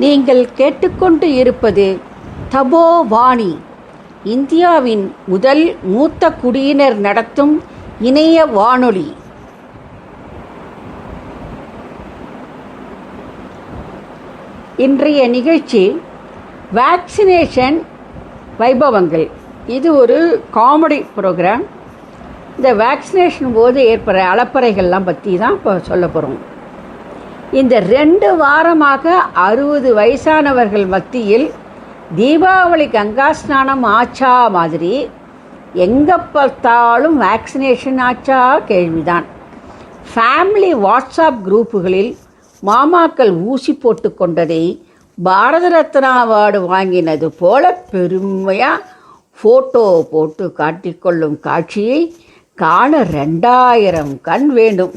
நீங்கள் கேட்டுக்கொண்டு இருப்பது தபோவாணி, இந்தியாவின் முதல் மூத்த குடியினர் நடத்தும் இணைய வானொலி. இன்றைய நிகழ்ச்சி வேக்சினேஷன் வைபவங்கள். இது ஒரு காமெடி ப்ரோக்ராம். இந்த வேக்சினேஷன் போது ஏற்படுற அலப்பறைகள்லாம் பற்றி தான் இப்போ சொல்ல போகிறோம். இந்த 2 வாரமாக 60 வயசானவர்கள் மத்தியில் தீபாவளி கங்கா ஸ்நானம் ஆச்சா மாதிரி எங்கே பார்த்தாலும் வேக்சினேஷன் ஆச்சா கேள்விதான். ஃபேமிலி வாட்ஸ்அப் குரூப்புகளில் மாமாக்கள் ஊசி போட்டு கொண்டதை பாரத ரத்னா அவார்டு வாங்கினது போல பெருமையாக ஃபோட்டோ போட்டு காட்டிக்கொள்ளும் காட்சியை காண 2000 கண் வேண்டும்.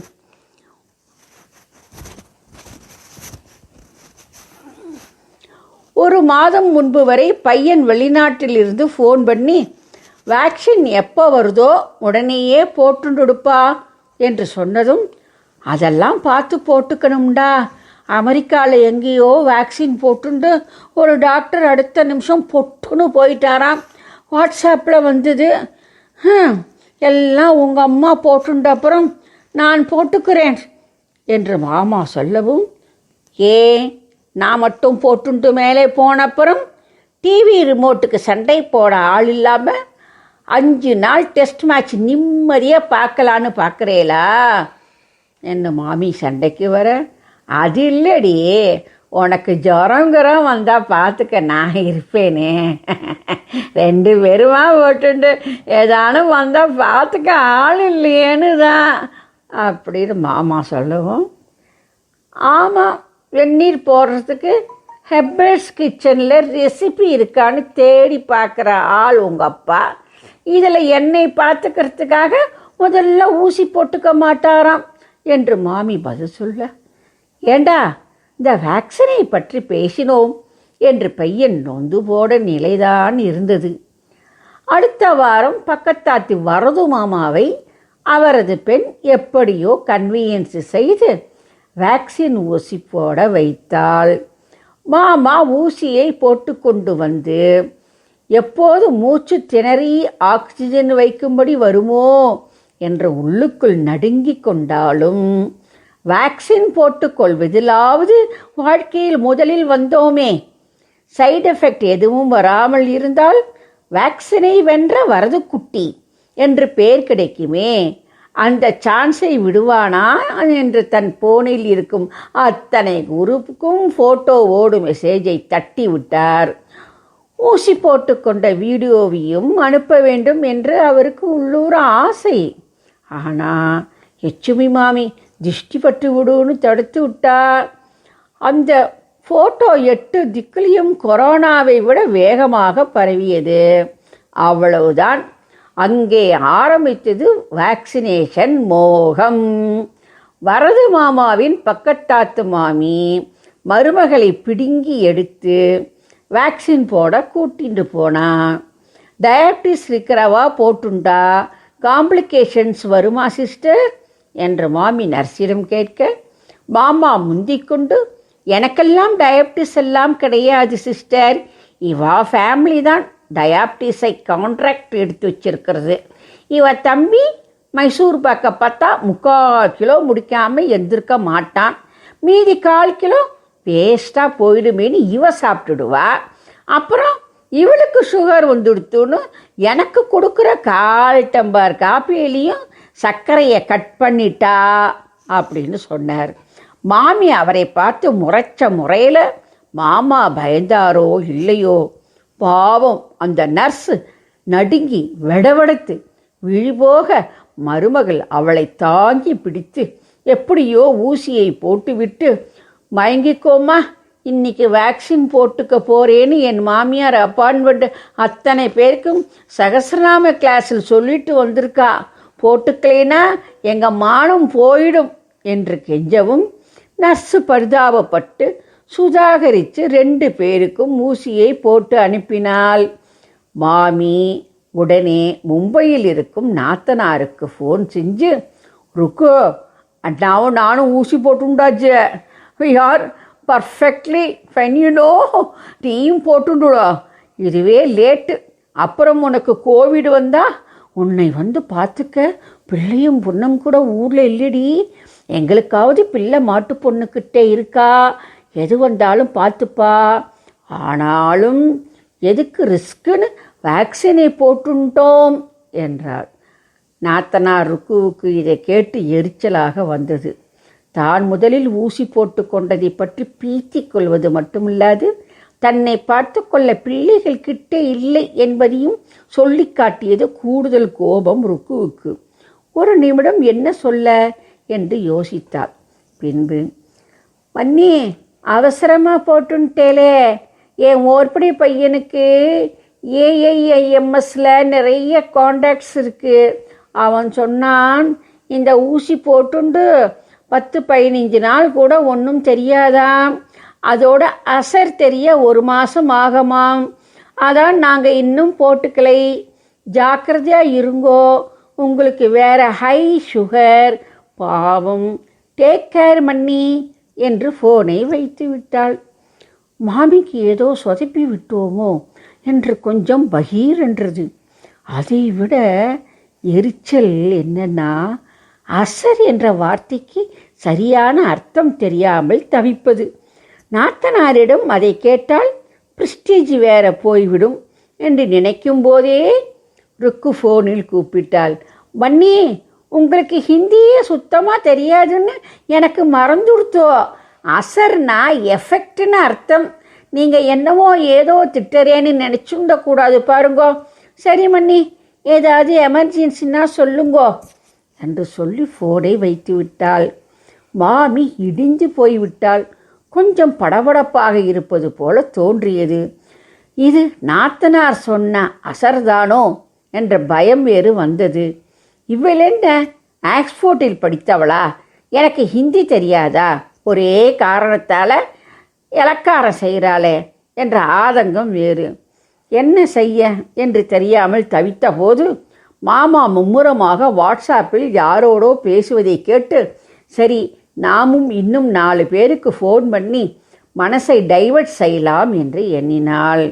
ஒரு மாதம் முன்பு வரை பையன் வெளிநாட்டில் இருந்து ஃபோன் பண்ணி வேக்சின் எப்போ வருதோ உடனேயே போட்டுடுப்பா என்று சொன்னதும், அதெல்லாம் பார்த்து போட்டுக்கணும்டா, அமெரிக்காவில் எங்கேயோ வேக்சின் போட்டுண்டு ஒரு டாக்டர் அடுத்த நிமிஷம் பொட்டுன்னு போயிட்டாராம், வாட்ஸ்அப்பில் வந்தது. எல்லாம் உங்கள் அம்மா போட்டுண்ட அப்புறம் நான் போட்டுக்கிறேன் என்று மாமா சொல்லவும், நான் மட்டும் போட்டுண்டு மேலே போனப்புறம் டிவி ரிமோட்டுக்கு சண்டை போட ஆள் இல்லாமல் 5 நாள் டெஸ்ட் மேட்ச் நிம்மதியாக பார்க்கலான்னு பார்க்குறேலா என்ன மாமி சண்டைக்கு வர, அது இல்லடி, உனக்கு ஜுரம் வந்தால் பார்த்துக்க நான் இருப்பேனே, 2 பேருமா போட்டுண்டு ஏதானும் வந்தால் பார்த்துக்க ஆள் இல்லையேன்னு தான் அப்படின்னு மாமா சொல்லவும், ஆமாம் வெந்நீர் போடுறதுக்கு ஹெப்பர்ஸ் கிச்சனில் ரெசிபி இருக்கான்னு தேடி பார்க்குற ஆள் உங்கள் அப்பா, இதில் என்னை பார்த்துக்கிறதுக்காக முதல்ல ஊசி போட்டுக்க மாட்டாராம் என்று மாமி பதில் சொல்ல, ஏண்டா இந்த வேக்சினை பற்றி பேசினோம் என்று பையன் நொந்து போட நிலைதான் இருந்தது. அடுத்த வாரம் பக்கத்தாத்தி வரது மாமாவை அவரது பெண் எப்படியோ கன்வீனியன்ஸ் செய்து வேக்சின் ஊசி போட வைத்தாள். மாமா ஊசியை போட்டு கொண்டு வந்து எப்போது மூச்சு திணறி ஆக்சிஜன் வைக்கும்படி வருமோ என்று உள்ளுக்குள் நடுங்கி கொண்டாலும், வேக்சின் போட்டுக்கொள்வதிலாவது வாழ்க்கையில் முதலில் வந்தோமே, சைடு எஃபெக்ட் எதுவும் வராமல் இருந்தால் வேக்சினை வென்ற வரது குட்டி என்று பெயர் கிடைக்குமே, அந்த சான்ஸை விடுவானா என்று தன் போனில் இருக்கும் அத்தனை குரூப்புக்கும் ஃபோட்டோவோடு மெசேஜை தட்டி விட்டார். ஊசி போட்டுக்கொண்ட வீடியோவையும் அனுப்ப வேண்டும் என்று அவருக்கு உள்ளூர ஆசை. ஆனால் எச்சுமி மாமி திருஷ்டி பட்டு விடுன்னு தடுத்து விட்டார். அந்த ஃபோட்டோ 8 திக்கிலையும் கொரோனாவை விட வேகமாக பரவியது. அவ்வளவுதான், அங்கே ஆரம்பித்தது வேக்சினேஷன் மோகம். வரது மாமாவின் பக்கத்தாத்து மாமி மருமகளை பிடுங்கி எடுத்து வேக்சின் போட கூட்டிட்டு போனா. டயபிட்டிஸ் இருக்கிறவா போட்டுண்டா காம்ப்ளிகேஷன்ஸ் வருமா சிஸ்டர் என்று மாமி நர்ஸிடம் கேட்க, மாமா முந்திக்கொண்டு, எனக்கெல்லாம் டயபிட்டிஸ் எல்லாம் கிடையாது சிஸ்டர், இவா ஃபேமிலி தான் டயாபிட்டிஸை கான்ட்ராக்ட் எடுத்து வச்சிருக்கிறது, இவ தம்பி மைசூர் பாக்க பார்த்தா 3/4 கிலோ முடிக்காமல் எந்திருக்க மாட்டான், மீதி 1/4 கிலோ வேஸ்ட்டாக போயிடுமேன்னு இவ சாப்பிட்டுடுவா, அப்புறம் இவளுக்கு சுகர் வந்துடுத்துன்னு எனக்கு கொடுக்குற 1/4 டம்ளர் காப்பியிலையும் சர்க்கரையை கட் பண்ணிட்டா அப்படின்னு சொன்னார். மாமி அவரை பார்த்து முறைச்ச முறையில் மாமா பயந்தாரோ இல்லையோ, பாவம் அந்த நர்ஸு நடுங்கி வெடவெடுத்து விழிபோக மருமகள் அவளை தாங்கி பிடித்து எப்படியோ ஊசியை போட்டுவிட்டு, மயங்கிக்கோமா, இன்னைக்கு வேக்சின் போட்டுக்க போகிறேன்னு என் மாமியார் அப்பாயின்மெண்ட் அத்தனை பேருக்கும் சகசிரநாம கிளாஸில் சொல்லிட்டு வந்திருக்கா, போட்டுக்கலேனா எங்கள் மானம் போயிடும் என்று கெஞ்சவும், நர்ஸு பரிதாபப்பட்டு சுதாகரித்து 2 பேருக்கும் ஊசியை போட்டு அனுப்பினாள். மாமி உடனே மும்பையில் இருக்கும் நாத்தனாருக்கு ஃபோன் செஞ்சு, ருக்கு அண்ணாவும் நானும் ஊசி போட்டுண்டாச்சு, யார் பர்ஃபெக்ட்லி ஃபைன் நீயும் போட்டுடுடா. இதுவே லேட்டு. அப்புறம் உனக்கு கோவிட் வந்தா உன்னை வந்து பார்த்துக்க பிள்ளையும் பொண்ணும் கூட ஊரில் இல்லடி. எங்களுக்காவது பிள்ளை மாட்டு பொண்ணுக்கிட்டே இருக்கா, எது வந்தாலும் பார்த்துப்பா. ஆனாலும் எதுக்கு ரிஸ்க்குன்னு வேக்சினை போட்டுட்டோம் என்றார். நாத்தனார் ருக்குவுக்கு இதை கேட்டு எரிச்சலாக வந்தது. தான் முதலில் ஊசி போட்டு கொண்டதை பற்றி பீத்திக் கொள்வது மட்டுமில்லாது தன்னை பார்த்து கொள்ள பிள்ளைகள் கிட்டே இல்லை என்பதையும் சொல்லி காட்டியது கூடுதல் கோபம் ருக்குவுக்கு. ஒரு நிமிடம் என்ன சொல்ல என்று யோசித்தாள். பின்பு, மன்னி அவசரமாக போட்டுட்டேலே, என் ஓர்படி பையனுக்கு ஏஐஐஎம்எஸ்ல நிறைய காண்டாக்ட்ஸ் இருக்குது. அவன் சொன்னான், இந்த ஊசி போட்டுண்டு 10-15 நாள் கூட ஒன்றும் தெரியாதாம், அதோட அசர் தெரிய 1 மாதம் ஆகமாம். அதான் நாங்கள் இன்னும் போட்டுக்கலை. ஜாக்கிரதையாக இருங்கோ, உங்களுக்கு வேற ஹை சுகர். பாவம், டேக் கேர் மன்னி என்று ஃபோனை வைத்து விட்டாள். மாமிக்கு ஏதோ சொதப்பி விட்டோமோ என்று கொஞ்சம் பகீர் என்றது. அதை விட எரிச்சல் என்னன்னா, அசர் என்ற வார்த்தைக்கு சரியான அர்த்தம் தெரியாமல் தவிப்பது. நாத்தனாரிடம் அதை கேட்டால் பிரிஸ்டீஜ் வேற போய்விடும் என்று நினைக்கும் போதே ருக்கு ஃபோனில் கூப்பிட்டாள். மன்னி, உங்களுக்கு ஹிந்தியே சுத்தமாக தெரியாதுன்னு எனக்கு மறந்துடுத்தோ. அசர்னா எஃபெக்ட்னு அர்த்தம். நீங்கள் என்னவோ ஏதோ திட்டறேன்னு நினச்சுண்டக்கூடாது பாருங்கோ. சரி மன்னி, ஏதாவது எமர்ஜென்சின்னா சொல்லுங்கோ என்று சொல்லி ஃபோனை வைத்து விட்டாள். மாமி இடிஞ்சு போய்விட்டாள். கொஞ்சம் படபடப்பாக இருப்பது போல தோன்றியது. இது நாத்தனார் சொன்ன அசர்தானோ என்ற பயம் வேறு வந்தது. இவள் என்ன ஆக்ஸ்போர்ட்டில் படித்தவளா? எனக்கு ஹிந்தி தெரியாதா? ஒரே காரணத்தால் இலக்காரம் செய்கிறாளே என்ற ஆதங்கம் வேறு. என்ன செய்ய என்று தெரியாமல் தவித்த போது மாமா மும்முரமாக வாட்ஸ்ஆப்பில் யாரோடோ பேசுவதை கேட்டு, சரி நாமும் இன்னும் 4 பேருக்கு ஃபோன் பண்ணி மனசை டைவர்ட் செய்யலாம் என்று எண்ணினாள்.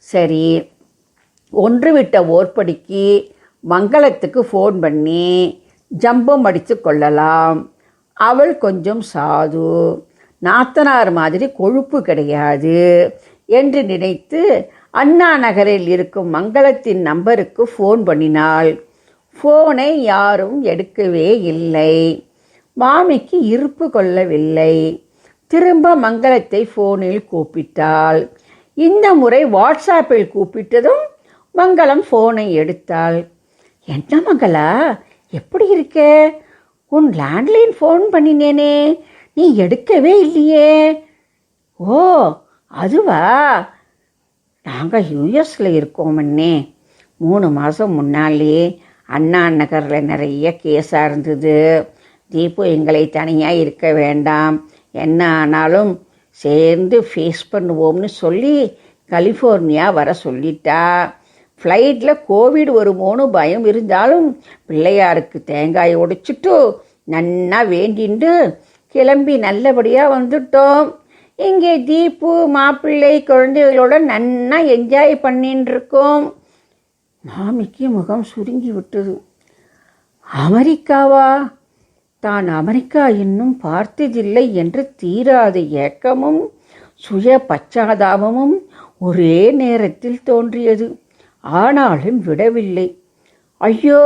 சரி, ஒன்று விட்ட ஓர்படிக்கு மங்களத்துக்கு ஃபோன் பண்ணி ஜம்பம் அடித்து கொள்ளலாம். அவள் கொஞ்சம் சாது, நாத்தனார் மாதிரி கொழுப்பு கிடையாது என்று நினைத்து அண்ணா நகரில் இருக்கும் மங்களத்தின் நம்பருக்கு ஃபோன் பண்ணினாள். ஃபோனை யாரும் எடுக்கவே இல்லை. மாமிக்கு இருப்பு கொள்ளவில்லை. திரும்ப மங்களத்தை ஃபோனில் கூப்பிட்டாள். இந்த முறை வாட்ஸ்ஆப்பில் கூப்பிட்டதும் மங்களம் ஃபோனை எடுத்தாள். என்ன மங்களா, எப்படி இருக்க? உன் லேண்ட்லைன் ஃபோன் பண்ணினேனே, நீ எடுக்கவே இல்லையே. ஓ அதுவா? நாங்கள் யூஎஸில் இருக்கோம் அண்ணே. 3 மாதம் முன்னாலே அண்ணா நகரில் நிறைய கேஸாக இருந்தது. தீபு எங்களை தனியாக இருக்க வேண்டாம், என்ன ஆனாலும் சேர்ந்து ஃபேஸ் பண்ணுவோம்னு சொல்லி கலிஃபோர்னியா வர சொல்லிட்டா. ஃப்ளைட்டில் கோவிட் வருமோன்னு பயம் இருந்தாலும் பிள்ளையாருக்கு தேங்காய் உடைச்சிட்டு நன்னா வேண்டிண்டு கிளம்பி நல்லபடியாக வந்துட்டோம். இங்கே தீபு மாப்பிள்ளை குழந்தைகளோட நன்னா என்ஜாய் பண்ணின்னு இருக்கோம். மாமிக்கு முகம் சுருங்கி விட்டது. அமெரிக்காவா? தான் அமெரிக்கா இன்னும் பார்த்ததில்லை என்று தீராத ஏக்கமும் சுய பச்சாதாபமும் ஒரே நேரத்தில் தோன்றியது. ஆனாலும் விடவில்லை. ஐயோ,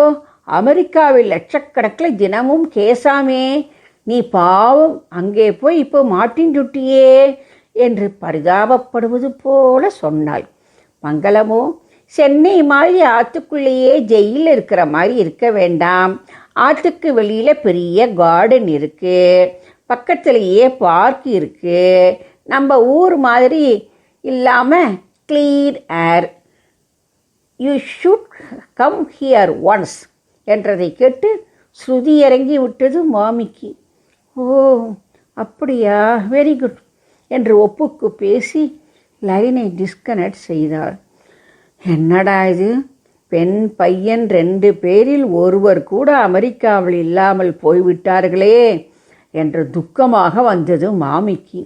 அமெரிக்காவில் லட்சக்கணக்கில் தினமும் கேசாமே, நீ பாவம் அங்கே போய் இப்போ மாட்டின்டுட்டியே என்று பரிதாபப்படுவது போல சொன்னாள். மங்களமோ, சென்னை மாதிரி ஆற்றுக்குள்ளேயே ஜெயிலில் இருக்கிற மாதிரி இருக்க வேண்டாம். ஆற்றுக்கு வெளியில் பெரிய கார்டன் இருக்குது, பக்கத்துலேயே பார்க் இருக்குது, நம்ம ஊர் மாதிரி இல்லாமல் clean air. You should come here once என்றதை கேட்டு ஸ்ருதி இறங்கி விட்டது மாமிக்கு. ஓ அப்படியா, வெரி குட் என்று ஒப்புக்கு பேசி லைனை டிஸ்கனெக்ட் செய்தாள். என்னடா இது, பெண் பையன் 2 பேரில் ஒருவர் கூட அமெரிக்காவில் இல்லாமல் போய்விட்டார்களே என்று துக்கமாக வந்தது மாமிக்கு.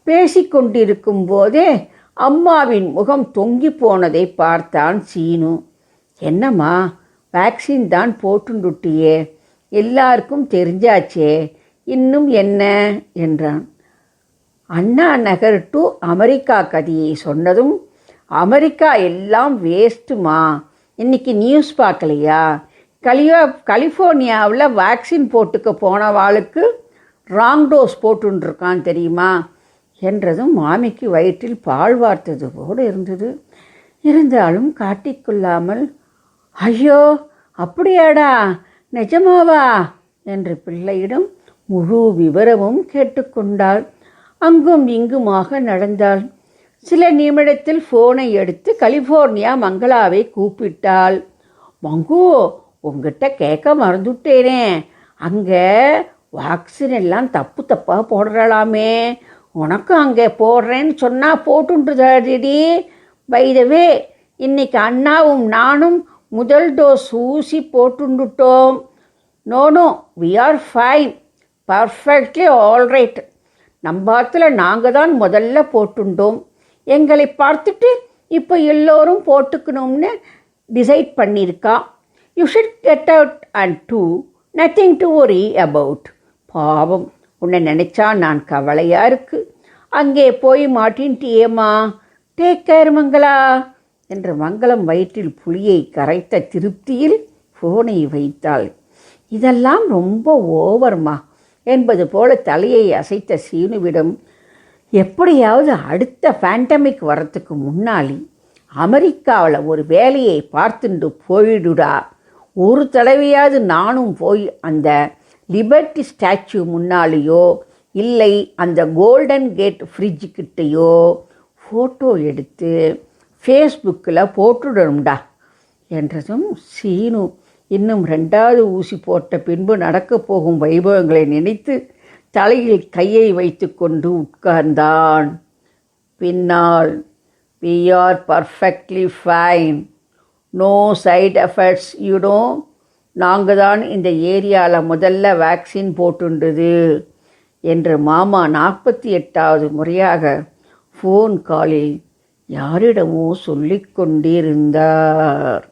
பேசிக்கொண்டிருக்கும் போதே அம்மாவின் முகம் தொங்கி போனதை பார்த்தான் சீனு. என்னம்மா, வேக்சின் தான் போட்டுண்டுட்டியே, எல்லாருக்கும் தெரிஞ்சாச்சே, இன்னும் என்ன என்றான். அண்ணா நகர் டு அமெரிக்கா கதையை சொன்னதும், அமெரிக்கா எல்லாம் வேஸ்ட்டுமா, இன்னைக்கு நியூஸ் பார்க்கலையா, கலிஃபோர்னியாவில் வேக்சின் போட்டுக்க போனவாளுக்கு ராங் டோஸ் போட்டுருக்கான் தெரியுமா என்றதும் மாமிக்கு வயிற்றில் பால் வார்த்தது போடு இருந்தது. இருந்தாலும் காட்டிக்கொள்ளாமல், ஐயோ அப்படியாடா, நிஜமாவா என்று பிள்ளையிடம் முழு விவரமும் கேட்டுக்கொண்டாள். அங்கும் இங்குமாக நடந்தாள். சில நிமிடத்தில் ஃபோனை எடுத்து கலிஃபோர்னியா மங்களாவை கூப்பிட்டாள். மங்கு, உங்ககிட்ட கேட்க மறந்துட்டேனே, அங்கே வேக்சின் எல்லாம் தப்பாக போடுறாளாமே, உனக்கு அங்கே போடுறேன்னு சொன்னால் போட்டுன்றதாடி. பைதவே, இன்னைக்கு அண்ணாவும் நானும் முதல் டோஸ் ஊசி போட்டுட்டோம். No, we are fine, perfectly alright. நம்பாத்தில் நாங்கள் தான் முதல்ல போட்டுட்டோம். எங்களை பார்த்துட்டு இப்போ எல்லோரும் போட்டுக்கணும்னு டிசைட் பண்ணியிருக்கா. You should get out and do nothing to worry about. பாவம், உன்னை நினச்சா நான் கவலையாக இருக்கு. அங்கே போய் மாட்டின்ட்டியேம்மா. டேக் கேர் மங்களா என்று மங்களம் வயிற்றில் புளியை கரைத்த திருப்தியில் ஃபோனை வைத்தாள். இதெல்லாம் ரொம்ப ஓவர்மா என்பது போல தலையை அசைத்த சீனுவிடம், எப்படியாவது அடுத்த பேண்டமிக் வரத்துக்கு முன்னாடி அமெரிக்காவில் ஒரு வேலையை பார்த்துட்டு போயிடுடா. ஒரு தடவையாவது நானும் போய் அந்த லிபர்ட்டி ஸ்டாச்சு முன்னாலேயோ இல்லை அந்த கோல்டன் கேட் ஃப்ரிட்ஜுக்கிட்டேயோ ஃபோட்டோ எடுத்து ஃபேஸ்புக்கில் போட்டுடணும்டா என்றதும் சீனு இன்னும் 2வது ஊசி போட்ட பின்பு நடக்கப் போகும் வைபவங்களை நினைத்து தலையில் கையை வைத்து கொண்டு உட்கார்ந்தான். பின்னால், we are perfectly fine, no side effects, you know, நாங்கள் தான் இந்த ஏரியாவில் முதல்ல வேக்சின் போட்டுண்டது என்று மாமா 48வது முறையாக ஃபோன் காலில் யாரிடமோ சொல்லிக் கொண்டிருந்தார்.